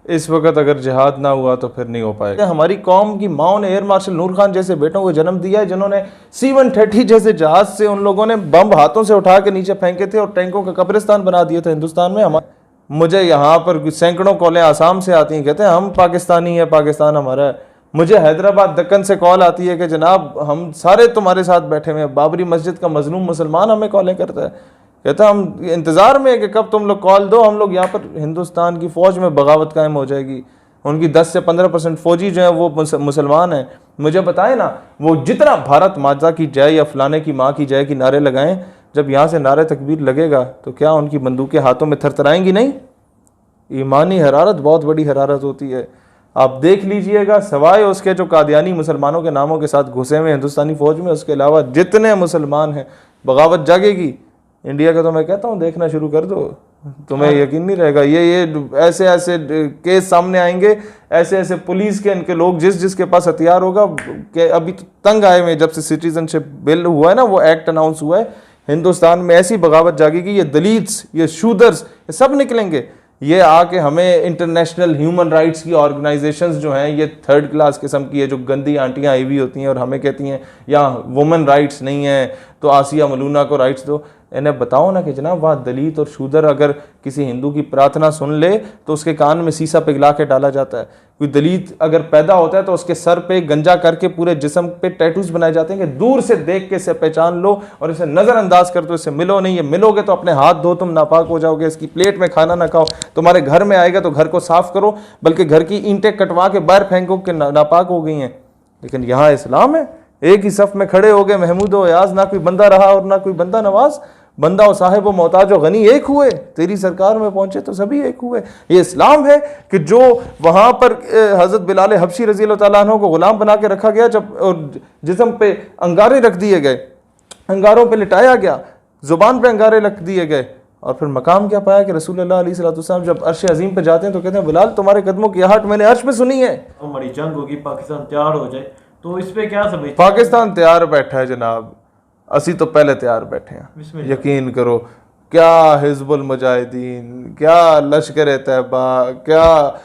इस वक्त अगर जिहाद ना हुआ तो फिर नहीं हो पाएगा। हमारी कौम की माओ ने एयर मार्शल नूर खान जैसे बेटों को जन्म दिया है, जिन्होंने C-130 जैसे जहाज से उन लोगों ने बम हाथों से उठा के नीचे फेंके थे और टैंकों का कब्रिस्तान बना दिया था हिंदुस्तान में। मुझे यहाँ पर सैकड़ों कॉलें आसाम से आती हैं, कहते हैं हम पाकिस्तानी हैं, पाकिस्तान हमारा है। मुझे हैदराबाद दक्कन से कॉल आती है कि जनाब हम सारे तुम्हारे साथ बैठे हुए हैं। बाबरी मस्जिद का मजलूम मुसलमान हमें कॉलें करता है, कहता हम इंतज़ार में है कि कब तुम लोग कॉल दो, हम लोग यहाँ पर हिंदुस्तान की फ़ौज में बगावत कायम हो जाएगी। उनकी 10 से 15% फ़ौजी जो हैं वो मुसलमान हैं। मुझे बताएं ना, वो जितना भारत माता की जय या फलाने की माँ की जय की नारे लगाएं, जब यहाँ से नारे तकबीर लगेगा तो क्या उनकी बंदूकें हाथों में थरथराएंगी नहीं? ईमानी हरारत बहुत बड़ी हरारत होती है। आप देख लीजिएगा, सवाए उसके जो कादियानी मुसलमानों के नामों के साथ घुसे हुए हिंदुस्तानी फ़ौज में, उसके अलावा जितने मुसलमान हैं, बगावत जागेगी। इंडिया का तो मैं कहता हूँ देखना शुरू कर दो, तुम्हें यकीन नहीं रहेगा। ये ऐसे ऐसे केस सामने आएंगे, ऐसे ऐसे पुलिस के इनके लोग जिसके पास हथियार होगा। कि अभी तो तंग आए हुए, जब से सिटीजनशिप बिल हुआ है ना, वो एक्ट अनाउंस हुआ है, हिंदुस्तान में ऐसी बगावत जागेगी, ये दलित्स, ये शूदर्स, ये सब निकलेंगे। ये आके हमें इंटरनेशनल ह्यूमन राइट्स की ऑर्गेनाइजेशंस जो हैं, ये थर्ड क्लास किस्म की है, जो गंदी आंटियां आई हुई होती हैं और हमें कहती हैं यहाँ वुमेन राइट्स नहीं है तो आसिया मलूना को राइट्स दो। इन्हें बताओ ना कि जनाब वहाँ दलित और शूदर अगर किसी हिंदू की प्रार्थना सुन ले तो उसके कान में सीसा पिघला के डाला जाता है। कोई दलित अगर पैदा होता है तो उसके सर पे गंजा करके पूरे जिस्म पे टैटूज बनाए जाते हैं कि दूर से देख के इसे पहचान लो और इसे नज़रअंदाज कर दो, इससे मिलो नहीं। ये मिलोगे तो अपने हाथ धो, तुम नापाक हो जाओगे। इसकी प्लेट में खाना ना खाओ, तुम्हारे घर में आएगा तो घर को साफ करो, बल्कि घर की ईंटें कटवा के बाहर फेंको कि नापाक हो गई हैं। लेकिन यहाँ इस्लाम है, एक ही सफ में खड़े हो गए महमूद व अयाज, ना कोई बंदा रहा और ना कोई बंदा नवाज। बंदा और साहिब व मोहताज व गनी एक हुए, तेरी सरकार में पहुंचे तो सभी एक हुए। ये इस्लाम है कि जो वहां पर हजरत बिलाल हबशी रजी अल्लाह तआला अन्हु को गुलाम बना के रखा गया, जब और जिस्म पे अंगारे रख दिए गए, अंगारों पे लिटाया गया, जुबान पे अंगारे रख दिए गए, और फिर मकाम क्या पाया कि रसूलुल्लाह अलैहि सल्लम जब अर्श अजीम पे जाते हैं तो कहते हैं बिलाल तुम्हारे कदमों की आहट मैंने अर्श पे सुनी है। हमारी जंग होगी, पाकिस्तान तैयार हो जाए, तो इस पे क्या समझते? पाकिस्तान तैयार बैठा है जनाब, असी तो पहले तैयार बैठे हैं, यकीन करो। क्या हिजबुल मुजाहिदीन, क्या लश्कर तैयबा, क्या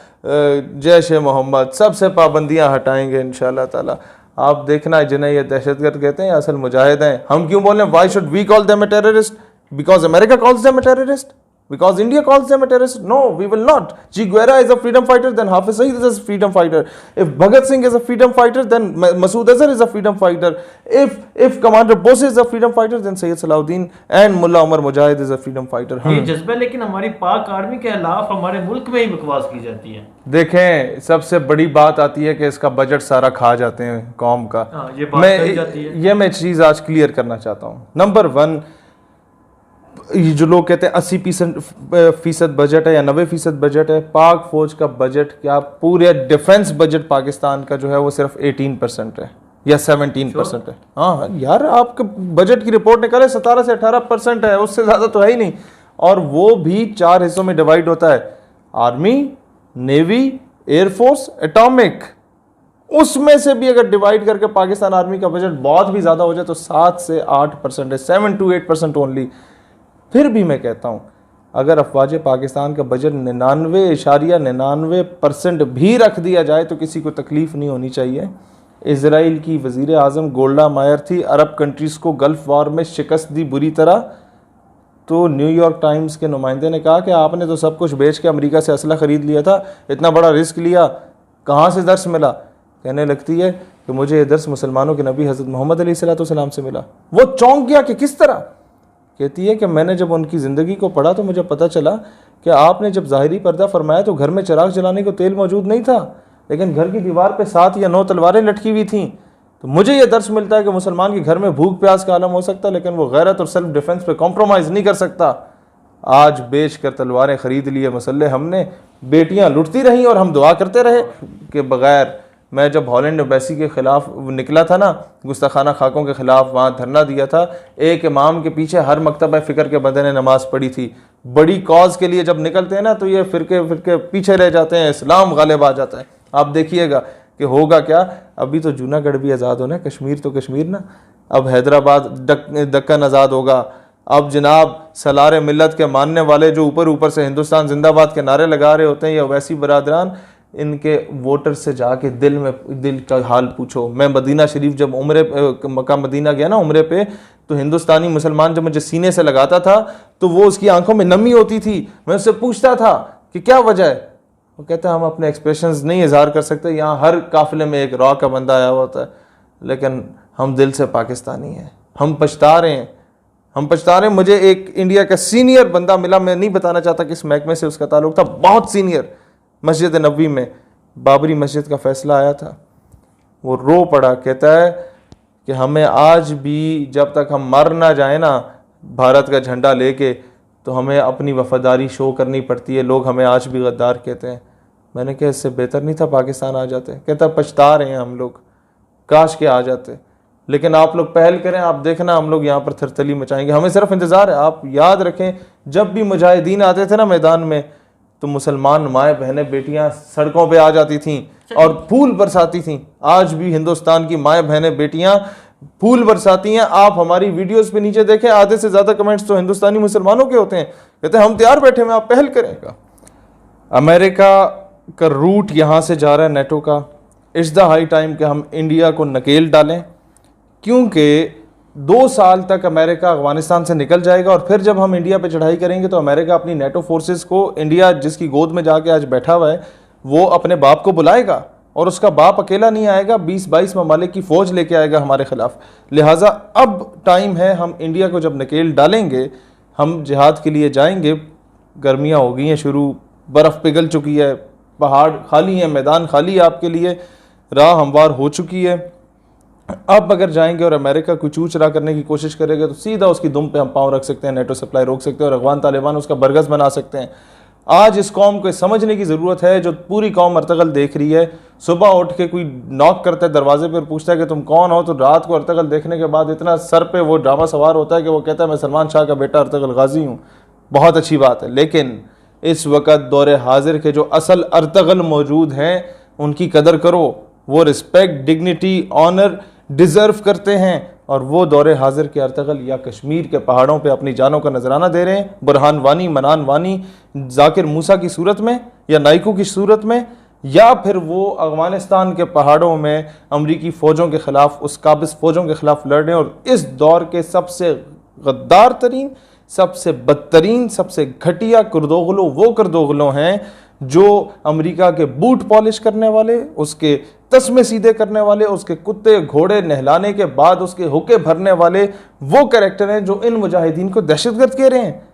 जैश मोहम्मद, सबसे पाबंदियां हटाएंगे इंशाल्लाह ताला। आप देखना, जिन्हें ये दहशतगर्द कहते हैं असल मुजाहिद हैं। हम क्यों बोल रहे हैं why should we call them a terrorist? Because America calls them a terrorist? Because India calls them a terrorist? No, we will not. Che Guevara is a freedom fighter, then Hafiz Saeed is a freedom fighter. If Bhagat Singh is a freedom fighter, then Masood Azhar is a freedom fighter. If Commander Bose is a freedom fighter, then Sayyid Salahuddin and Mullah Umar Mujahid is a freedom fighter. ये जज्बा, लेकिन हमारी पाक army के खिलाफ हमारे मुल्क में ही बकवास की जाती है। देखें, सबसे बड़ी बात आती है कि इसका बजट सारा खा जाते हैं कौम का। ये बात कही जाती है। मैं चीज़ आज क्लियर करना चाहता हूँ। नंबर 1, जो लोग कहते हैं 80% बजट है या 90% बजट है, पाक फौज का बजट क्या, पूरे डिफेंस बजट पाकिस्तान का जो है वो सिर्फ 18% है या 17% है। हाँ यार, आपके बजट की रिपोर्ट निकाले 17 से 18% है, उससे ज़्यादा तो है ही नहीं। और वो भी 4 हिस्सों में डिवाइड होता है, आर्मी, नेवी, एयरफोर्स, एटॉमिक। उसमें से भी अगर डिवाइड करके पाकिस्तान आर्मी का बजट बहुत भी ज़्यादा हो जाए तो 7 से 8% है, 7 to 8% ओनली। फिर भी मैं कहता हूँ अगर अफवाज पाकिस्तान का बजट 99.99% भी रख दिया जाए तो किसी को तकलीफ़ नहीं होनी चाहिए। इजराइल की वज़ीर आज़म गोल्डा मायर थी, अरब कंट्रीज़ को गल्फ़ वार में शिकस्त दी बुरी तरह, तो न्यूयॉर्क टाइम्स के नुमाइंदे ने कहा कि आपने तो सब कुछ बेच के अमेरिका से असला ख़रीद लिया था, इतना बड़ा रिस्क लिया, कहाँ से दर्स मिला? कहने लगती है कि मुझे ये दर्स मुसलमानों के नबी हज़रत मोहम्मद अलैहिस्सलाम से मिला। वो चौंक गया कि किस तरह? कहती है कि मैंने जब उनकी ज़िंदगी को पढ़ा तो मुझे पता चला कि आपने जब ज़ाहिरी पर्दा फरमाया तो घर में चिराग जलाने को तेल मौजूद नहीं था, लेकिन घर की दीवार पे 7 या 9 तलवारें लटकी हुई थीं। तो मुझे यह दर्स मिलता है कि मुसलमान के घर में भूख प्यास का आलम हो सकता है, लेकिन वो गैरत और सेल्फ डिफेंस पे कॉम्प्रोमाइज़ नहीं कर सकता। आज बेच कर तलवारें ख़रीद लिए मसल्ले हमने, बेटियाँ लुटती रहीं और हम दुआ करते रहे कि बग़ैर। मैं जब हॉलैंड एम्बेसी के ख़िलाफ़ निकला था ना, गुस्ताखाना खाकों के ख़िलाफ़ वहाँ धरना दिया था, एक इमाम के पीछे हर मकतबा फ़िक्र के बंदे ने नमाज़ पढ़ी थी। बड़ी कॉज के लिए जब निकलते हैं ना तो ये फ़िरके पीछे रह जाते हैं, इस्लाम गालिब आ जाता है। आप देखिएगा कि होगा क्या। अभी तो जूनागढ़ भी आज़ाद होना है, कश्मीर तो कश्मीर ना, अब हैदराबाद दक्कन आज़ाद होगा, अब जनाब सलार मिल्लत के मानने वाले जो ऊपर ऊपर से हिंदुस्तान जिंदाबाद के नारे लगा रहे होते हैं, या वैसी बरादरान, इनके वोटर से जाके दिल का हाल पूछो। मैं मदीना शरीफ जब मक्का मदीना गया ना उम्रे पे, तो हिंदुस्तानी मुसलमान जब मुझे सीने से लगाता था तो वो उसकी आंखों में नमी होती थी। मैं उससे पूछता था कि क्या वजह है, वो कहता है हम अपने एक्सप्रेशंस नहीं इजहार कर सकते, यहाँ हर काफिले में एक रॉ का बंदा आया होता है, लेकिन हम दिल से पाकिस्तानी हैं, हम पछता रहे हैं, हम पछता रहे हैं। मुझे एक इंडिया का सीनियर बंदा मिला, मैं नहीं बताना चाहता किस महकमे से उसका ताल्लुक था, बहुत सीनियर, मस्जिद नबवी में बाबरी मस्जिद का फैसला आया था, वो रो पड़ा, कहता है कि हमें आज भी जब तक हम मर ना जाए ना भारत का झंडा लेके, तो हमें अपनी वफादारी शो करनी पड़ती है, लोग हमें आज भी गद्दार कहते हैं। मैंने कहा इससे बेहतर नहीं था पाकिस्तान आ जाते। कहता पछता रहे हैं हम लोग, काश के आ जाते, लेकिन आप लोग पहल करें, आप देखना हम लोग यहाँ पर थरथली मचाएंगे, हमें सिर्फ इंतज़ार है। आप याद रखें जब भी मुजाहिदीन आते थे ना मैदान में, तो मुसलमान माएँ बहनें बेटियाँ सड़कों पे आ जाती थीं और फूल बरसाती थीं। आज भी हिंदुस्तान की माएँ बहनें बेटियाँ फूल बरसाती हैं। आप हमारी वीडियोस पे नीचे देखें, आधे से ज़्यादा कमेंट्स तो हिंदुस्तानी मुसलमानों के होते हैं, कहते हैं हम तैयार बैठे हैं, आप पहल करेंगे। अमेरिका का रूट यहाँ से जा रहा है नेटो का। इट्स द हाई टाइम कि हम इंडिया को नकेल डालें, क्योंकि 2 साल तक अमेरिका अफगानिस्तान से निकल जाएगा और फिर जब हम इंडिया पे चढ़ाई करेंगे तो अमेरिका अपनी नेटो फोर्सेस को, इंडिया जिसकी गोद में जाके आज बैठा हुआ है, वो अपने बाप को बुलाएगा और उसका बाप अकेला नहीं आएगा, 20-22 ममालिक की फौज लेके आएगा हमारे खिलाफ। लिहाजा अब टाइम है, हम इंडिया को जब नकेल डालेंगे, हम जिहाद के लिए जाएंगे। गर्मियाँ हो गई हैं शुरू, बर्फ़ पिघल चुकी है, पहाड़ खाली हैं, मैदान खाली है आपके लिए, राह हमवार हो चुकी है। अब अगर जाएंगे और अमेरिका को चू चरा करने की कोशिश करेगा तो सीधा उसकी दुम पे हम पाँव रख सकते हैं, नेटो सप्लाई रोक सकते हैं और अफगान तालिबान उसका बरगस बना सकते हैं। आज इस कौम को समझने की ज़रूरत है, जो पूरी कौम अर्तगल देख रही है। सुबह उठ के कोई नॉक करता है दरवाजे पर, पूछता है कि तुम कौन हो, तो रात को अर्तगल देखने के बाद इतना सर पे वो ड्रामा सवार होता है कि वो कहता है मैं सलमान शाह का बेटा अर्तगल गाजी हूँ। बहुत अच्छी बात है, लेकिन इस वक्त दौरे हाजिर के जो असल अर्तगल मौजूद हैं उनकी कदर करो। वो रिस्पेक्ट, डिग्निटी, ऑनर डिज़र्व करते हैं और वो दौरे हाजिर के अर्तगल या कश्मीर के पहाड़ों पे अपनी जानों का नजराना दे रहे हैं, बुरहान वानी, मनान वानी, जाकिर मूसा की सूरत में या नाइकू की सूरत में, या फिर वो अफगानिस्तान के पहाड़ों में अमरीकी फ़ौजों के ख़िलाफ़, उस काबिज़ फ़ौजों के ख़िलाफ़ लड़ रहे हैं। और इस दौर के सबसे गद्दार तरीन, सबसे बदतरीन, सबसे घटिया करदोगलो वो करदोगलो हैं जो अमेरिका के बूट पॉलिश करने वाले, उसके तस्मे सीधे करने वाले, उसके कुत्ते घोड़े नहलाने के बाद उसके हुक्के भरने वाले वो कैरेक्टर हैं जो इन मुजाहिदीन को दहशतगर्द कह रहे हैं,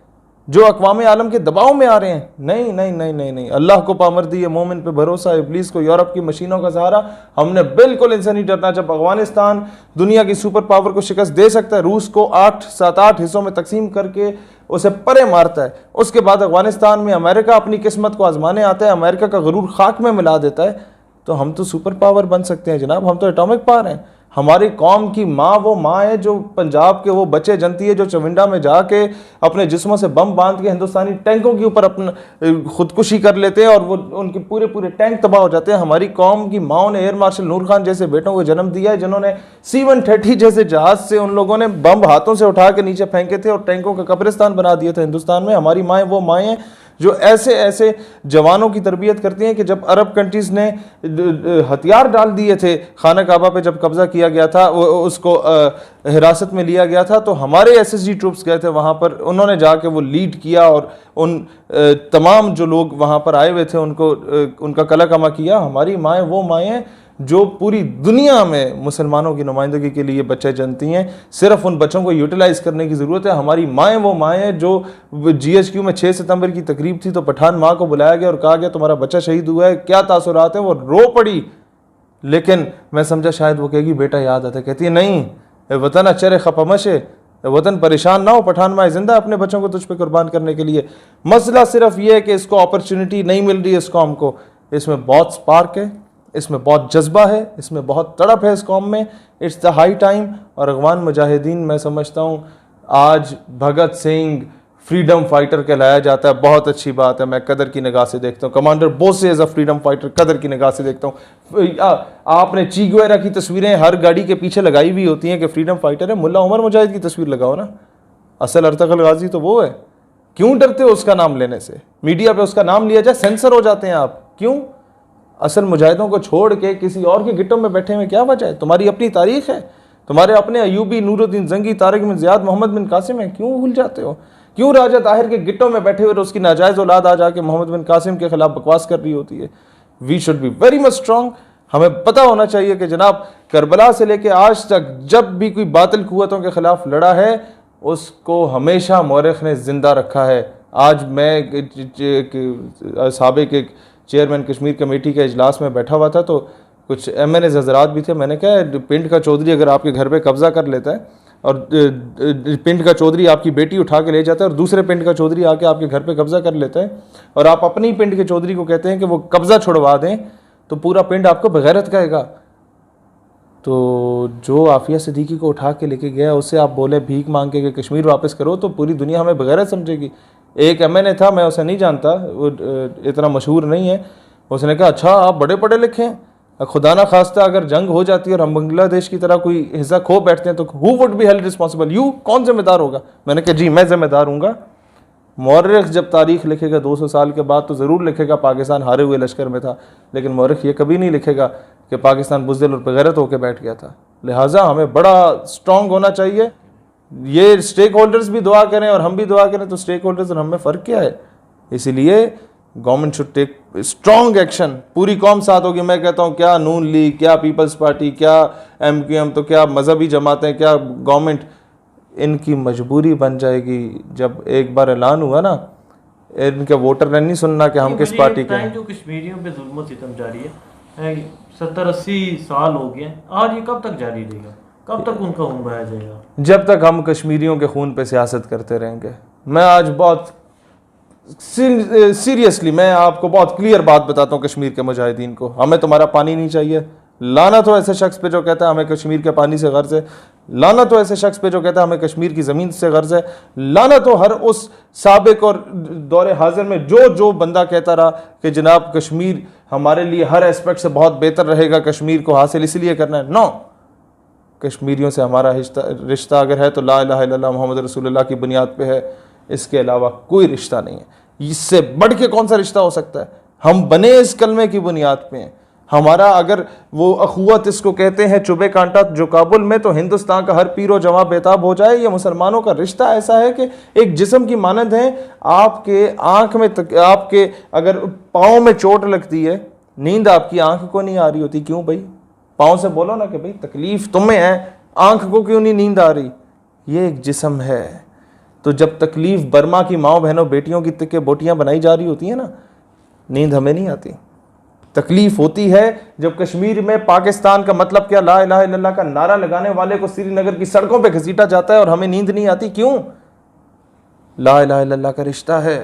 जो अक़वाम आलम के दबाव में आ रहे हैं। नहीं नहीं नहीं नहीं नहीं, अल्लाह को पामर्दी है, मोमिन पे भरोसा, इब्लीस को यूरोप की मशीनों का सहारा। हमने बिल्कुल इनसे नहीं डरना। जब अफगानिस्तान दुनिया की सुपर पावर को शिकस्त दे सकता है, रूस को 7-8 हिस्सों में तकसीम करके उसे परे मारता है, उसके बाद अफगानिस्तान में अमेरिका अपनी किस्मत को आजमाने आता है, अमेरिका का गरूर खाक में मिला देता है, तो हम तो सुपर पावर बन सकते हैं जनाब, हम तो एटॉमिक पावर हैं। हमारी कौम की माँ वो माँ है जो पंजाब के वो बच्चे जनती है जो चविंडा में जाके अपने जिस्मों से बम बांध के हिंदुस्तानी टैंकों के ऊपर अपना खुदकुशी कर लेते हैं और वो उनके पूरे पूरे टैंक तबाह हो जाते हैं। हमारी कौम की माओ ने एयर मार्शल नूर खान जैसे बेटों को जन्म दिया है, जिन्होंने C-130 जैसे जहाज से उन लोगों ने बम हाथों से उठा के नीचे फेंके थे और टैंकों का कब्रिस्तान बना दिया था हिंदुस्तान में। हमारी माएँ वो माएँ हैं जो ऐसे ऐसे जवानों की तरबियत करती हैं कि जब अरब कंट्रीज़ ने हथियार डाल दिए थे, खाना काबा पे जब कब्ज़ा किया गया था, उसको हिरासत में लिया गया था, तो हमारे SSG ट्रूप्स गए थे वहाँ पर, उन्होंने जाके वो लीड किया और उन तमाम जो लोग वहाँ पर आए हुए थे उनको उनका कला कमा किया। हमारी माएँ वो माएँ हैं जो पूरी दुनिया में मुसलमानों की नुमाइंदगी के लिए बच्चे जनती हैं, सिर्फ उन बच्चों को यूटिलाइज़ करने की ज़रूरत है। हमारी माएँ वो माएँ हैं जो GHQ में 6 सितंबर की तकरीब थी तो पठान माँ को बुलाया गया और कहा गया तुम्हारा बच्चा शहीद हुआ है, क्या तासुरात हैं, वो रो पड़ी। लेकिन मैं समझा शायद वो कहेगी बेटा याद आता, कहती है नहीं, वतन अचर खपमश है, वतन परेशान ना हो, पठान माँ जिंदा अपने बच्चों को तुझ पे कुर्बान करने के लिए। मसला सिर्फ ये है कि इसको अपॉर्चुनिटी नहीं मिल रही है इस कौम को। इसमें बहुत स्पार्क है, इसमें बहुत जज्बा है, इसमें बहुत तड़प है इस कौम में। It's the high time. और अफगान मुजाहिदीन मैं समझता हूँ आज भगत सिंह फ्रीडम फाइटर कहलाया जाता है, बहुत अच्छी बात है, मैं कदर की निगाह से देखता हूँ। Commander Bose as a freedom fighter कदर की निगाह से देखता हूँ। आपने ची गुवेरा की तस्वीरें हर गाड़ी के पीछे लगाई हुई होती हैं कि फ्रीडम फाइटर है, मुल्ला उमर मुजाहिद की तस्वीर लगाओ ना, असल अर्तगल गाजी तो वो है। क्यों डरते हो उसका नाम लेने से? मीडिया पे उसका नाम लिया जाए सेंसर हो जाते हैं आप, क्यों? असल मुजाहिदों को छोड़ के किसी और के गिट्टों में बैठे हुए क्या वजह है? तुम्हारी अपनी तारीख है, तुम्हारे अपने अयूबी, नूरुद्दीन जंगी, तारिक बिन ज़ियाद, मोहम्मद बिन कासिम है, क्यों भूल जाते हो? क्यों राजा ताहिर के गिट्टों में बैठे हुए उसकी नाजायज़ औलाद आ जाके मोहम्मद बिन कासिम के खिलाफ बकवास कर रही होती है? We should be very much strong. हमें पता होना चाहिए कि जनाब करबला से लेके आज तक जब भी कोई बातिल कुव्वतों के खिलाफ लड़ा है उसको हमेशा मौरख ने जिंदा रखा है। आज मैं साबिक एक चेयरमैन कश्मीर कमेटी के इजलास में बैठा हुआ था तो कुछ MNA हजरात भी थे। मैंने कहा पिंड का चौधरी अगर आपके घर पे कब्जा कर लेता है और पिंड का चौधरी आपकी बेटी उठा के ले जाता है और दूसरे पिंड का चौधरी आके आपके घर पे कब्जा कर लेता है और आप अपनी पिंड के चौधरी को कहते हैं कि वो कब्जा छुड़वा दें तो पूरा पिंड आपको बगैरत कहेगा। तो जो आफिया सिद्दीकी को उठा के लेके गया उससे आप बोले भीख मांग के कश्मीर वापस करो तो पूरी दुनिया हमें बगैरत समझेगी। एक MNA था, मैं उसे नहीं जानता, वो इतना मशहूर नहीं है, उसने कहा अच्छा आप बड़े पढ़े लिखे हैं, खुदा ना खास्ता अगर जंग हो जाती है और हम बांग्लादेश की तरह कोई हिस्सा खो बैठते हैं तो who would be held responsible? You, कौन जिम्मेदार होगा? मैंने कहा जी मैं जिम्मेदार हूँगा। मौरख जब तारीख लिखेगा 200 साल के बाद तो ज़रूर लिखेगा पाकिस्तान हारे हुए लश्कर में था, लेकिन मौरख ये कभी नहीं लिखेगा कि पाकिस्तान बुज़दिल और बेगैरत होकर बैठ गया था। लिहाजा हमें बड़ा स्ट्रॉन्ग होना चाहिए। ये स्टेक होल्डर्स भी दुआ करें और हम भी दुआ करें तो स्टेक होल्डर्स और हम में फ़र्क क्या है? इसीलिए government should take strong action. पूरी कौम साथ होगी। मैं कहता हूँ क्या नून लीग, क्या पीपल्स पार्टी, क्या MQM, तो क्या मजहबी जमातें, क्या गवर्नमेंट, इनकी मजबूरी बन जाएगी जब एक बार ऐलान हुआ ना, इनके वोटर ने नहीं सुनना कि हम किस पार्टी के हैं। जो कश्मीरियों पे जुल्म सितम जारी है 70-80 साल हो गए, आज ये कब तक जारी रहेगा? कब तक उनका खून बहाया जाएगा? जब तक हम कश्मीरियों के खून पे सियासत करते रहेंगे। मैं आज बहुत सीरियसली मैं आपको बहुत क्लियर बात बताता हूँ कश्मीर के मुजाहिदीन को, हमें तुम्हारा पानी नहीं चाहिए। लाना तो ऐसे शख्स पे जो कहता है हमें कश्मीर के पानी से गर्ज है, लाना तो ऐसे शख्स पे जो कहता है हमें कश्मीर की ज़मीन से गर्ज है, लाना तो हर उस साबिक और दौरे हाजिर में जो बंदा कहता रहा कि जनाब कश्मीर हमारे लिए हर एस्पेक्ट से बहुत बेहतर रहेगा, कश्मीर को हासिल इसलिए करना है। नो, कश्मीरियों से हमारा रिश्ता अगर है तो ला इलाहा इल्लल्लाह मोहम्मद रसूलुल्लाह की बुनियाद पे है, इसके अलावा कोई रिश्ता नहीं है। इससे बढ़ के कौन सा रिश्ता हो सकता है? हम बने इस कलमे की बुनियाद पे हैं। हमारा अगर वो अखुवत इसको कहते हैं चुबे कांटा जो काबुल में, तो हिंदुस्तान का हर पीरो जवां बेताब हो जाए। ये मुसलमानों का रिश्ता ऐसा है कि एक जिस्म की मानंद है। आपके आंख में आपके अगर पाँव में चोट लगती है, नींद आपकी आंख को नहीं आ रही होती, क्यों भाई? पाँव से बोलो ना कि भाई तकलीफ तुम्हें है, आंख को क्यों नहीं नींद आ रही? ये एक जिस्म है। तो जब तकलीफ बर्मा की माओ बहनों बेटियों की तिक्के बोटियां बनाई जा रही होती है ना, नींद हमें नहीं आती। तकलीफ होती है जब कश्मीर में पाकिस्तान का मतलब क्या, ला इलाहा इल्लल्लाह का नारा लगाने वाले को श्रीनगर की सड़कों पे घसीटा जाता है और हमें नींद नहीं आती, क्यों? ला इलाहा इल्लल्लाह का रिश्ता है।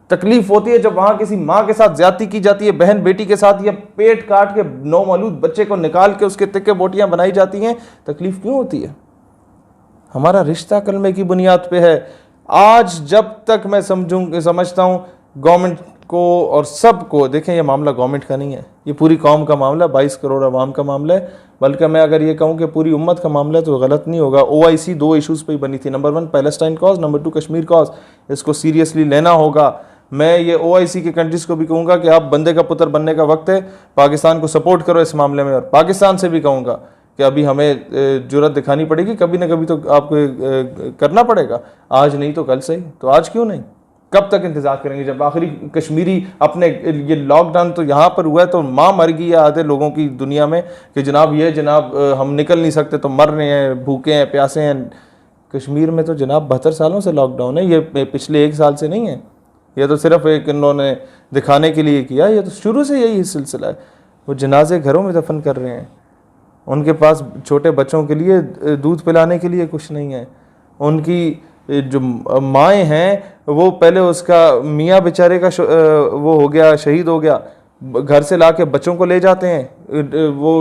तकलीफ होती है जब वहां किसी माँ के साथ ज्यादती की जाती है, बहन बेटी के साथ, या पेट काट के नौमौलूद बच्चे को निकाल के उसके तिक्के बोटियां बनाई जाती हैं। तकलीफ क्यों होती है? हमारा रिश्ता कलमे की बुनियाद पे है। आज जब तक मैं समझता हूँ गवर्नमेंट को और सबको, देखें ये मामला गवर्नमेंट का नहीं है, ये पूरी कौम का मामला, 22 करोड़ अवाम का मामला है। बल्कि मैं अगर ये कहूँ कि पूरी उम्मत का मामला है तो गलत नहीं होगा। OIC 2 इशूज़ पे ही बनी थी, number 1 Palestine cause, number 2 Kashmir cause. इसको सीरियसली लेना होगा। मैं ये OIC की कंट्रीज़ को भी कहूँगा कि आप बंदे का पुत्र बनने का वक्त है, पाकिस्तान को सपोर्ट करो इस मामले में। और पाकिस्तान से भी कहूँगा कि अभी हमें जुर्रत दिखानी पड़ेगी, कभी ना कभी तो आपको करना पड़ेगा, आज नहीं तो कल सही। तो आज क्यों नहीं? कब तक इंतजार करेंगे? जब आखिरी कश्मीरी अपने, ये लॉकडाउन तो यहाँ पर हुआ है तो माँ मर गई है आधे लोगों की दुनिया में कि जनाब हम निकल नहीं सकते तो मर रहे हैं, भूखे हैं, प्यासे हैं। कश्मीर में तो जनाब 72 सालों से लॉकडाउन है, ये पिछले 1 साल से नहीं है। ये तो सिर्फ एक इन्होंने दिखाने के लिए किया, ये तो शुरू से यही सिलसिला है। वो जनाजे घरों में दफन कर रहे हैं, उनके पास छोटे बच्चों के लिए दूध पिलाने के लिए कुछ नहीं है। उनकी जो माएँ हैं वो पहले उसका मियाँ बेचारे का वो हो गया, शहीद हो गया, घर से ला के बच्चों को ले जाते हैं, वो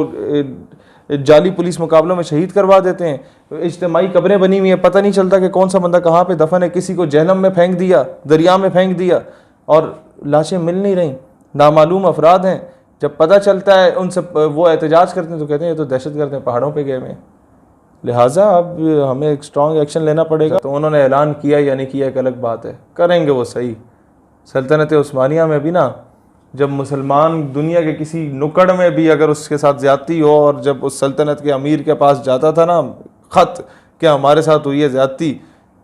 जाली पुलिस मुकाबलों में शहीद करवा देते हैं। इज्तिमाई कब्रें बनी हुई हैं, पता नहीं चलता कि कौन सा बंदा कहाँ पे दफन है। किसी को जहन्नम में फेंक दिया, दरिया में फेंक दिया और लाशें मिल नहीं रही, नामालूम अफराद हैं। जब पता चलता है उनसे वो एहतजाज करते हैं तो कहते हैं ये तो दहशतगर्द हैं, पहाड़ों पे गए हुए हैं। लिहाजा अब हमें एक स्ट्रॉन्ग एक्शन लेना पड़ेगा। तो उन्होंने ऐलान किया या नहीं किया एक अलग बात है, करेंगे वो सही। सल्तनत उस्मानिया में भी ना, जब मुसलमान दुनिया के किसी नुक्कड़ में भी अगर उसके साथ ज्यादती हो, और जब उस सल्तनत के अमीर के पास जाता था ना ख़त कि हमारे साथ हुई है ज्यादती,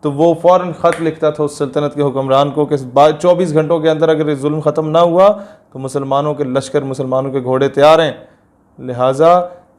तो वो फ़ौरन ख़त लिखता था उस सल्तनत के हुक्मरान को कि 24 घंटों के अंदर अगर ये जुल्म ख़त्म ना हुआ तो मुसलमानों के लश्कर, मुसलमानों के घोड़े तैयार हैं। लिहाजा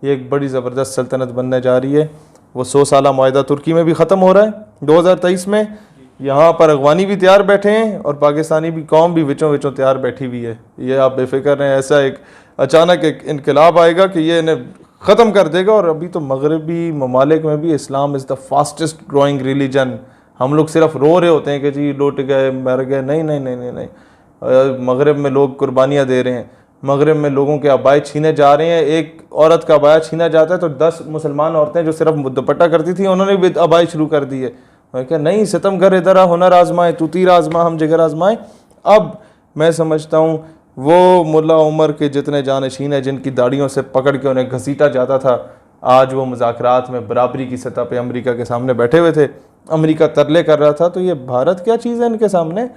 ये एक बड़ी ज़बरदस्त सल्तनत बनने जा रही है। वो 100 साला मुआहदा तुर्की में भी ख़त्म हो रहा है 2023 में। यहाँ पर अफगानी भी तैयार बैठे हैं और पाकिस्तानी भी कौम भी विचों विचों तैयार बैठी हुई है। ये आप बेफिक्र रहें, ऐसा एक अचानक एक इनकलाब आएगा कि ये इन्हें ख़त्म कर देगा। और अभी तो मगरबी ममालिक में भी Islam is the fastest growing religion. हम लोग सिर्फ रो रहे होते हैं कि जी लुट गए, मर गए। नहीं नहीं नहीं नहीं नहीं, मगरब में लोग कुर्बानियाँ दे रहे हैं, मगरब में लोगों के अबाए छीने जा रहे हैं। एक औरत का अबाया छीना जाता है तो 10 मुसलमान औरतें जो सिर्फ दुपट्टा करती थी उन्होंने भी अबाई शुरू कर दी है। क्या नहीं, सितम कर इधर हुनर आजमाए, तू तीर आजमा हम जिगर आजमाए। अब मैं समझता हूँ वो मुल्ला उमर के जितने जानशीन हैं जिनकी दाढ़ियों से पकड़ के उन्हें घसीटा जाता था, आज वो मुज़ाकरात में बराबरी की सतह पे अमेरिका के सामने बैठे हुए थे। अमेरिका तरले कर रहा था, तो ये भारत क्या चीज़ है इनके सामने।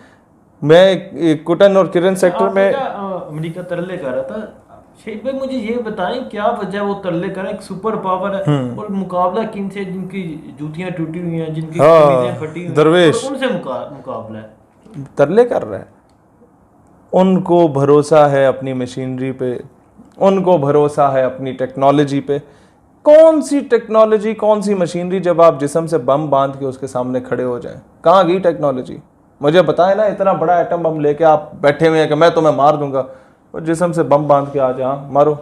मैं कुटन और किरण सेक्टर में अमेरिका तरले कर रहा था। शेख भाई मुझे ये बताएं क्या वजह वो तरले कर रहा है, एक सुपर पावर है और मुकाबला किन से, जिनकी जूतियां टूटी हुई हैं, जिनकी कमीजें फटी हुई दरवेश, उनसे मुकाबला है, तरले कर रहा है। उनको भरोसा है अपनी मशीनरी पे, उनको भरोसा है अपनी टेक्नोलॉजी पे। कौन सी टेक्नोलॉजी, कौन सी मशीनरी जब आप जिस्म से बम बांध के उसके सामने खड़े हो जाएं? कहाँ गई टेक्नोलॉजी? मुझे बताएं ना, इतना बड़ा एटम बम लेके आप बैठे हुए हैं कि मैं तुम्हें मार दूंगा, और जिस्म से बम बांध के आ जाओ, मारो।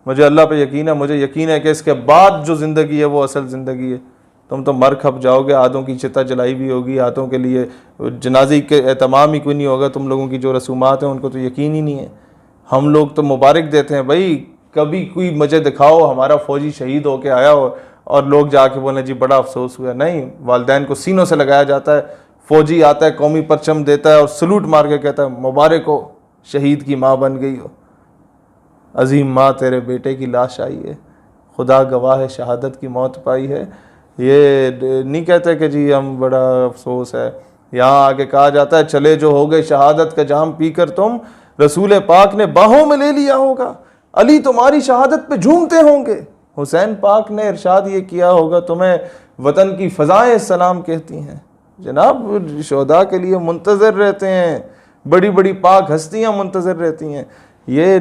मुझे अल्लाह पे यकीन है, मुझे यकीन है कि इसके बाद जो ज़िंदगी है वो असल ज़िंदगी है। तुम तो मर खप जाओगे, आधों की चिता जलाई भी होगी, आधों के लिए जनाजी के एहतमाम ही कोई नहीं होगा। तुम लोगों की जो रसूमात हैं उनको तो यकीन ही नहीं है। हम लोग तो मुबारक देते हैं भाई, कभी कोई मुझे दिखाओ हमारा फ़ौजी शहीद होके आया हो और लोग जाके बोले जी बड़ा अफसोस हुआ। नहीं, वालिदैन को सीनों से लगाया जाता है। फ़ौजी आता है, कौमी परचम देता है और सलूट मार के कहता है मुबारक हो, शहीद की माँ बन गई हो। अजीम माँ तेरे बेटे की लाश आई है, खुदा गवाह है शहादत की मौत पाई है। ये नहीं कहते कि जी हम बड़ा अफसोस है। यहाँ आगे कहा जाता है चले जो हो गए शहादत का जाम पीकर तुम, रसूल पाक ने बाहों में ले लिया होगा, अली तुम्हारी शहादत पे झूमते होंगे। हुसैन पाक ने इरशाद ये किया होगा, तुम्हें वतन की फ़ज़ाएं सलाम कहती हैं। जनाब शोदा के लिए मुंतज़र रहते हैं, बड़ी बड़ी पाक हस्तियाँ मुंतज़र रहती हैं। ये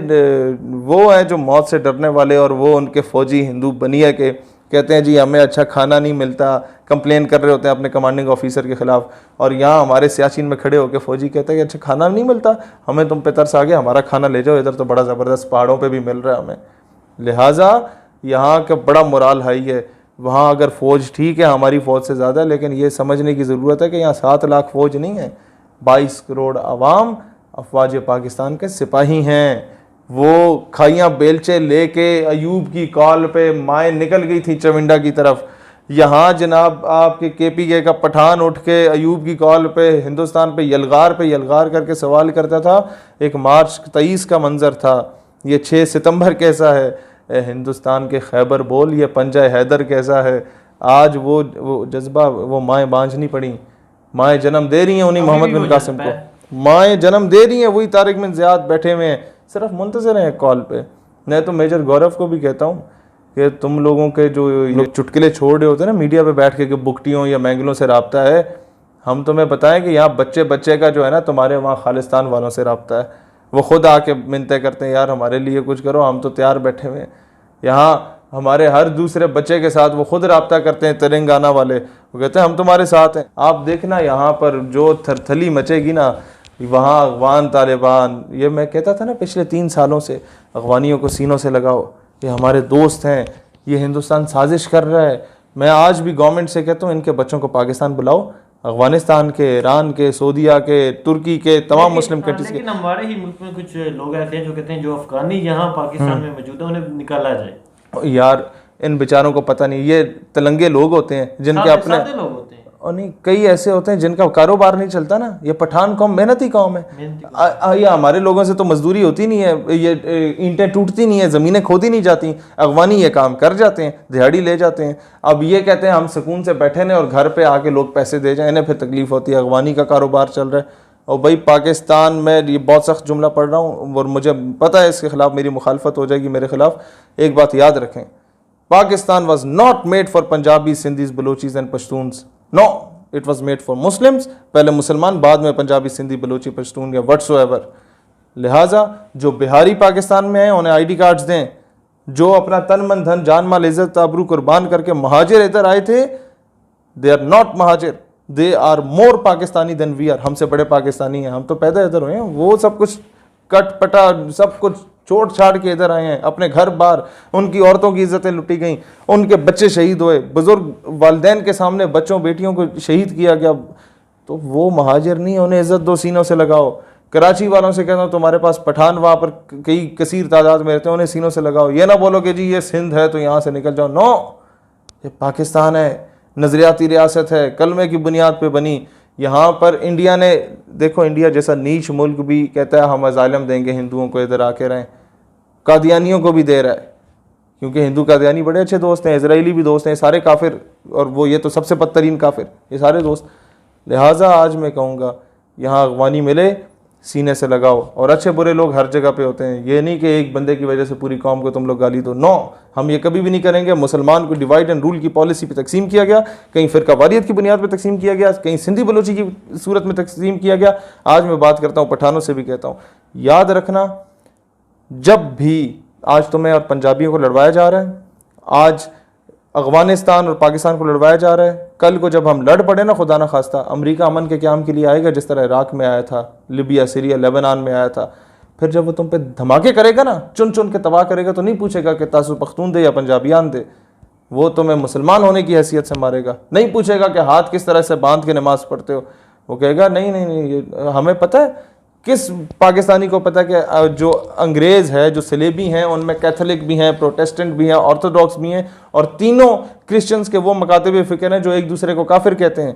वो हैं जो मौत से डरने वाले, और वो उनके फ़ौजी हिंदू बनिया के कहते हैं जी हमें अच्छा खाना नहीं मिलता, कंप्लेन कर रहे होते हैं अपने कमांडिंग ऑफिसर के ख़िलाफ़। और यहाँ हमारे सियाचिन में खड़े होकर फ़ौजी कहते हैं कि अच्छा खाना नहीं मिलता, हमें तुम पे तरस आ गया, हमारा खाना ले जाओ, इधर तो बड़ा ज़बरदस्त पहाड़ों पे भी मिल रहा है हमें। लिहाजा यहाँ का बड़ा मोराल हाई है। वहाँ अगर फ़ौज ठीक है, हमारी फ़ौज से ज़्यादा, लेकिन ये समझने की ज़रूरत है कि यहाँ 7 लाख फ़ौज नहीं है, 22 करोड़ आवाम अफवाज पाकिस्तान के सिपाही हैं। वो खाइयाँ बेलचे लेके अयूब की कॉल पे माएँ निकल गई थी चविंडा की तरफ। यहाँ जनाब आपके KPK का पठान उठ के अयूब की कॉल पे हिंदुस्तान पे यलगार करके सवाल करता था। एक मार्च 23 का मंजर था, ये 6 सितंबर कैसा है, हिंदुस्तान के खैबर बोल, ये पंजा हैदर कैसा है। आज वो जज्बा, वो माएँ बांझनी पड़ी, माएँ जन्म दे रही हैं उन्हीं मोहम्मद बिन कासिम को, माएँ जन्म दे रही हैं वही तारिक बिन ज़ियाद बैठे हुए हैं, सिर्फ मुंतज़र हैं कॉल पे। मैं तो मेजर गौरव को भी कहता हूँ कि तुम लोगों के जो लोग चुटकुले छोड़ रहे होते हैं ना मीडिया पे बैठ के कि बुकटियों या मैंगलों से रब्ता है, हम तुम्हें बताएं कि यहाँ बच्चे का जो है ना तुम्हारे वहाँ खालिस्तान वालों से रब्ता है। वो खुद आके मिन्नतें करते हैं यार हमारे लिए कुछ करो, हम तो तैयार बैठे हुए हैं। यहाँ हमारे हर दूसरे बच्चे के साथ वो खुद रब्ता करते हैं तेलंगाना वाले, वो कहते हैं हम तुम्हारे साथ हैं। आप देखना यहाँ पर जो थरथली मचेगी ना, वहाँ अफगान तालिबान, ये मैं कहता था ना पिछले 3 सालों से, अफगानियों को सीनों से लगाओ, ये हमारे दोस्त हैं, ये हिंदुस्तान साजिश कर रहा है। मैं आज भी गवर्नमेंट से कहता हूँ इनके बच्चों को पाकिस्तान बुलाओ, अफगानिस्तान के, ईरान के, सऊदीया के, तुर्की के, तमाम मुस्लिम कंट्रीज के। लेकिन हमारे ही मुल्क में कुछ लोग ऐसे हैं जो कहते हैं जो अफगानी यहाँ पाकिस्तान में मौजूद है उन्हें निकाला जाए। यार इन बेचारों को पता नहीं, ये तेलंगे लोग होते हैं जिनके अपने लोग होते हैं, और नहीं, कई ऐसे होते हैं जिनका कारोबार नहीं चलता ना। ये पठान कौम मेहनती कौम है। ये हमारे लोगों से तो मजदूरी होती नहीं है, ये ईंटें टूटती नहीं है, ज़मीनें खोदी नहीं जाती, अगवानी ये काम कर जाते हैं, दिहाड़ी ले जाते हैं। अब ये कहते हैं हम सुकून से बैठे ने और घर पे आके लोग पैसे दे जाए, इन्हें फिर तकलीफ होती है। अगवानी का कारोबार चल रहा है। और भाई पाकिस्तान में, ये बहुत सख्त जुमला पढ़ रहा हूँ और मुझे पता है इसके खिलाफ मेरी मुखालफत हो जाएगी मेरे खिलाफ। एक बात याद रखें, Pakistan was not made for Punjabi, Sindhis, Balochis and Pashtuns. No, it was made for Muslims. पहले मुसलमान, बाद में पंजाबी, सिंधी, बलोची, पश्तून या व्हाट्सोएवर। लिहाजा जो बिहारी पाकिस्तान में हैं उन्हें आईडी कार्ड्स दें। जो अपना तन मन धन जान माल इज्जत आबरू कुर्बान करके महाजिर इधर आए थे, they are not Muhajir, they are more Pakistani than we are. हमसे बड़े पाकिस्तानी हैं, हम तो पैदा इधर हुए हैं। वो सब कुछ कट पटा सब कुछ छोड़ छाड़ के इधर आए हैं। अपने घर बार, उनकी औरतों की इज्जतें लुटी गई, उनके बच्चे शहीद हुए, बुजुर्ग वालिदैन के सामने बच्चों बेटियों को शहीद किया गया। तो वो महाजिर नहीं, उन्हें इज्जत दो, सीनों से लगाओ। कराची वालों से कहता हूँ तुम्हारे पास पठान वहाँ पर कई कसीर तादाद में रहते हैं, उन्हें सीनों से लगाओ। ये ना बोलो कि जी ये सिंध है तो यहाँ से निकल जाओ। नो, ये पाकिस्तान है, नजरियाती रियासत है, कलमे की बुनियाद पे बनी। यहाँ पर इंडिया ने, देखो इंडिया जैसा नीच मुल्क भी कहता है हम अजालम देंगे हिंदुओं को, इधर आके रहें। कादियानियों को भी दे रहा है, क्योंकि हिंदू कादियानी बड़े अच्छे दोस्त हैं, इजरायली भी दोस्त हैं, सारे काफिर, और वो ये तो सबसे बदतरीन काफिर, ये सारे दोस्त। लिहाजा आज मैं कहूँगा यहाँ अगवानी मिले, सीने से लगाओ। और अच्छे बुरे लोग हर जगह पे होते हैं, ये नहीं कि एक बंदे की वजह से पूरी कौम को तुम लोग गाली दो। नो, हम ये कभी भी नहीं करेंगे। मुसलमान को डिवाइड एंड रूल की पॉलिसी पे तकसीम किया गया, कहीं फिरका वारियत की बुनियाद पे तकसीम किया गया, कहीं सिंधी बलोची की सूरत में तकसीम किया गया। आज मैं बात करता हूँ पठानों से भी कहता हूँ, याद रखना, जब भी आज तुम्हें और पंजाबियों को लड़वाया जा रहा है, आज अफगानिस्तान और पाकिस्तान को लड़वाया जा रहा है, कल को जब हम लड़ पड़े ना, खुदा ना खास्ता, अमेरिका अमन के क़याम के लिए आएगा जिस तरह इराक में आया था, लिबिया, सीरिया, लेबनान में आया था। फिर जब वो तुम पे धमाके करेगा ना, चुन चुन के तबाह करेगा, तो नहीं पूछेगा कि तासु पख्तून दे या पंजाबियान दे। वो तुम्हें मुसलमान होने की हैसियत से मारेगा। नहीं पूछेगा कि हाथ किस तरह से बांध के नमाज पढ़ते हो। वो कहेगा नहीं नहीं नहीं, हमें पता है। किस पाकिस्तानी को पता है कि जो अंग्रेज़ है, जो सलेबी हैं, उनमें कैथोलिक भी हैं, प्रोटेस्टेंट भी हैं, ऑर्थोडॉक्स भी हैं, और तीनों क्रिश्चियंस के वो मकातब फ़िक्र हैं जो एक दूसरे को काफिर कहते हैं।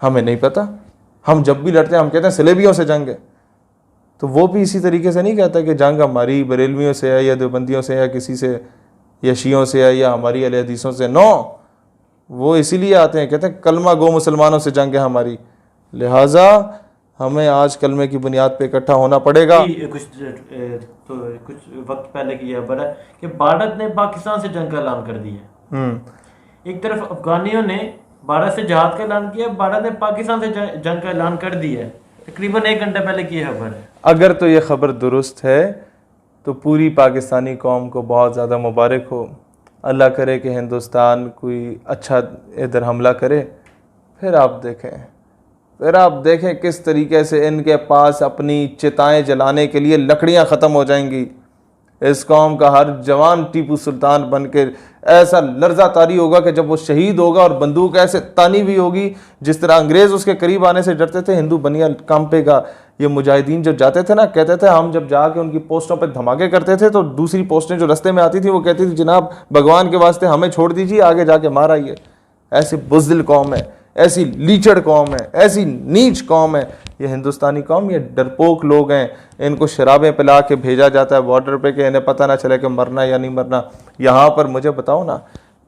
हमें नहीं पता। हम जब भी लड़ते हैं हम कहते हैं सलेबियों से जंग है। तो वो भी इसी तरीके से नहीं कहता कि जंग हमारी बरेलवियों से है या देवबंदियों से या किसी से या शियों से है या हमारी अहले हदीसों से। नो, वो इसीलिए आते हैं, कहते हैं कलमा गो मुसलमानों से जंग है हमारी। लिहाजा हमें आज कलमे की बुनियाद पे इकट्ठा होना पड़ेगा। कुछ वक्त पहले की खबर है कि भारत ने पाकिस्तान से जंग का ऐलान कर दिया। एक तरफ अफगानियों ने भारत से जहाद का ऐलान किया, भारत ने पाकिस्तान से जंग का ऐलान कर दिया। तकरीबन 1 घंटे पहले की खबर है। अगर तो ये खबर दुरुस्त है तो पूरी पाकिस्तानी कौम को बहुत ज़्यादा मुबारक हो। अल्लाह करे कि हिंदुस्तान कोई अच्छा इधर हमला करे, फिर आप देखें किस तरीके से इनके पास अपनी चिताएं जलाने के लिए लकड़ियां ख़त्म हो जाएंगी। इस कौम का हर जवान टीपू सुल्तान बन के ऐसा लर्जा तारी होगा कि जब वो शहीद होगा, और बंदूक ऐसे तानी भी होगी जिस तरह अंग्रेज़ उसके करीब आने से डरते थे, हिंदू बनिया कांपेगा। ये मुजाहिदीन जब जाते थे ना, कहते थे हम जब जाके उनकी पोस्टों पे धमाके करते थे तो दूसरी पोस्टें जो रास्ते में आती थी वो कहती थी जनाब भगवान के वास्ते हमें छोड़ दीजिए, आगे जाके मार आइए। ऐसी बुज़दिल कौम है, ऐसी लीचड़ कौम है, ऐसी नीच कौम है ये हिंदुस्तानी कौम। ये डरपोक लोग हैं, इनको शराबें पिला के भेजा जाता है बॉर्डर पे कि इन्हें पता ना चले कि मरना या नहीं मरना। यहाँ पर मुझे बताओ ना,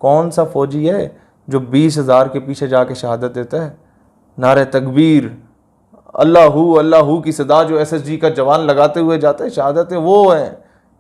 कौन सा फौजी है जो 20,000 के पीछे जाके शहादत देता है? नारे तकबीर, अल्लाहू अल्लाहू की सदा जो SSG का जवान लगाते हुए जाते हैं, शहादतें वो हैं।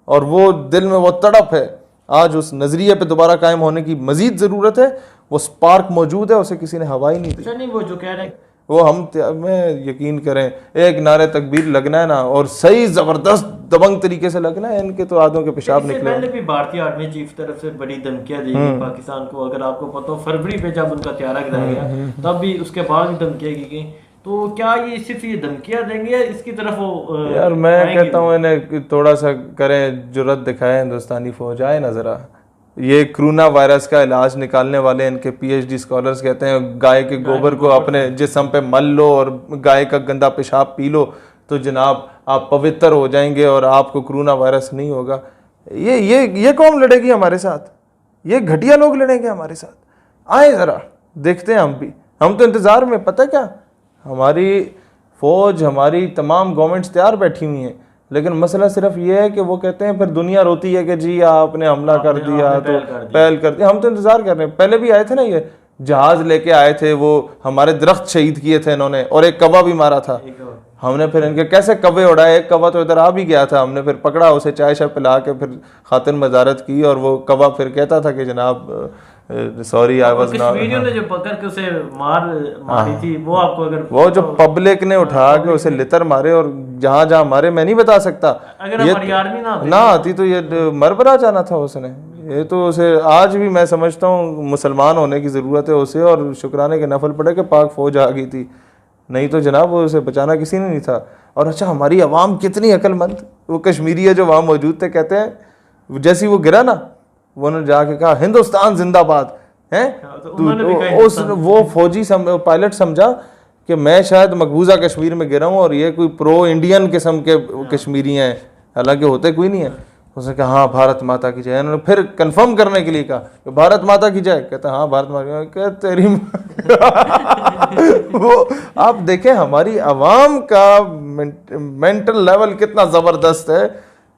और वो दिल में वो तड़प है। आज उस नज़रिए पे दोबारा कायम होने की मजीद ज़रूरत है। वो स्पार्क मौजूद है, उसे किसी ने हवा ही नहीं दी। नहीं, वो जो कह रहे हैं वो में यकीन करें, एक नारे तकबीर लगना है ना, और सही ज़बरदस्त दबंग तरीके से लगना है। इनके तो आदों के पेशाब निकले। पहले भी भारतीय आर्मी चीफ तरफ से बड़ी धमकियां दी गई पाकिस्तान को। अगर आपको पता हो, फरवरी पे जब उनका त्यारा गिराया गया तब भी उसके बाद भी धमकियां की गई। तो क्या ये सिर्फ ये धमकियां देंगे या इसकी तरफ वो यार मैं कहता हूँ इन्हें थोड़ा सा करें, जुर्रत दिखाए हिंदुस्तानी फौज, आए ना ज़रा। ये कोरोना वायरस का इलाज निकालने वाले इनके PhD स्कॉलर्स कहते हैं गाय के गोबर को अपने जिस्म पे मल लो और गाय का गंदा पेशाब पी लो तो जनाब आप पवित्र हो जाएंगे और आपको कोरोना वायरस नहीं होगा। ये कौम लड़ेगी हमारे साथ, ये घटिया लोग लड़ेंगे हमारे साथ। आए ज़रा देखते हैं, हम तो इंतज़ार में, पता क्या, हमारी फ़ौज, हमारी तमाम गवर्नमेंट्स तैयार बैठी हुई हैं, लेकिन मसला सिर्फ ये है कि वो कहते हैं फिर दुनिया रोती है कि जी आपने हमला कर दिया तो पहल कर दिया। हम तो इंतज़ार कर रहे हैं। पहले भी आए थे ना, ये जहाज़ लेके आए थे, वो हमारे दरख्त शहीद किए थे इन्होंने, और एक कौवा भी मारा था। हमने फिर इनके कैसे कौवे उड़ाए, एक कौवा तो इधर आ भी गया था, हमने फिर पकड़ा उसे, चाय शाय पिला के फिर खातिर मजारत की, और वो कौवा फिर कहता था कि जनाब sorry I was not. Video ने जो पकड़ के उसे मारी थी, वो आपको अगर वो जो पब्लिक ने उठा के उसे लितर मारे, और जहां जहां मारे मैं नहीं बता सकता, अगर हमारी आर्मी ना आती तो ये मरबरा जाना था उसने। ये तो उसे आज भी मैं समझता हूँ मुसलमान होने की ज़रूरत है उसे, और शुक्राने के नफल पड़े कि पाक फौज आ गई थी, नहीं तो जनाब वो उसे बचाना किसी ने नहीं था। और अच्छा हमारी आवाम कितनी अक्लमंद, वो कश्मीरी है जो वहाँ मौजूद थे, कहते हैं जैसे वो गिरा ना, वो ने जाके कहा हिंदुस्तान जिंदाबाद है। तो वो फौजी पायलट समझा कि मैं शायद मकबूजा कश्मीर में गिरा हूँ और ये कोई प्रो इंडियन किस्म के कश्मीरी हैं, हालांकि होते कोई नहीं है। उसने कहा हाँ भारत माता की जय। उन्होंने फिर कंफर्म करने के लिए कहा कि भारत माता की जय, कहता हाँ भारत माता की, तेरी वो आप देखें हमारी आवाम का मेंटल लेवल कितना ज़बरदस्त है।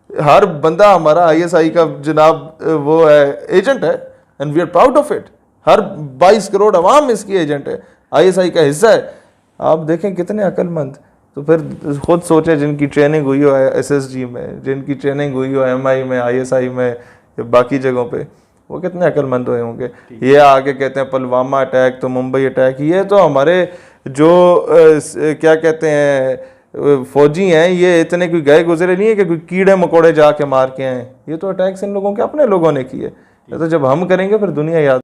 हर बंदा हमारा ISI का जनाब वो है, एजेंट है, and we are proud of it. हर 22 करोड़ आवाम इसकी एजेंट है, ISI का हिस्सा है। आप देखें कितने अक्लमंद। तो फिर खुद सोचे जिनकी ट्रेनिंग हुई हो SSG में, जिनकी ट्रेनिंग हुई हो MI में, ISI में, या बाकी जगहों पे, वो कितने अक्लमंद हुए होंगे। ये आके कहते हैं पुलवामा अटैक तो मुंबई अटैक, ये तो हमारे जो क्या कहते हैं फौजी हैं, ये इतने कोई गए गुजरे नहीं है कि कोई कीड़े मकोड़े जाके मार के आए। ये तो अटैक्स इन लोगों के अपने लोगों ने किए। तो जब हम करेंगे फिर दुनिया याद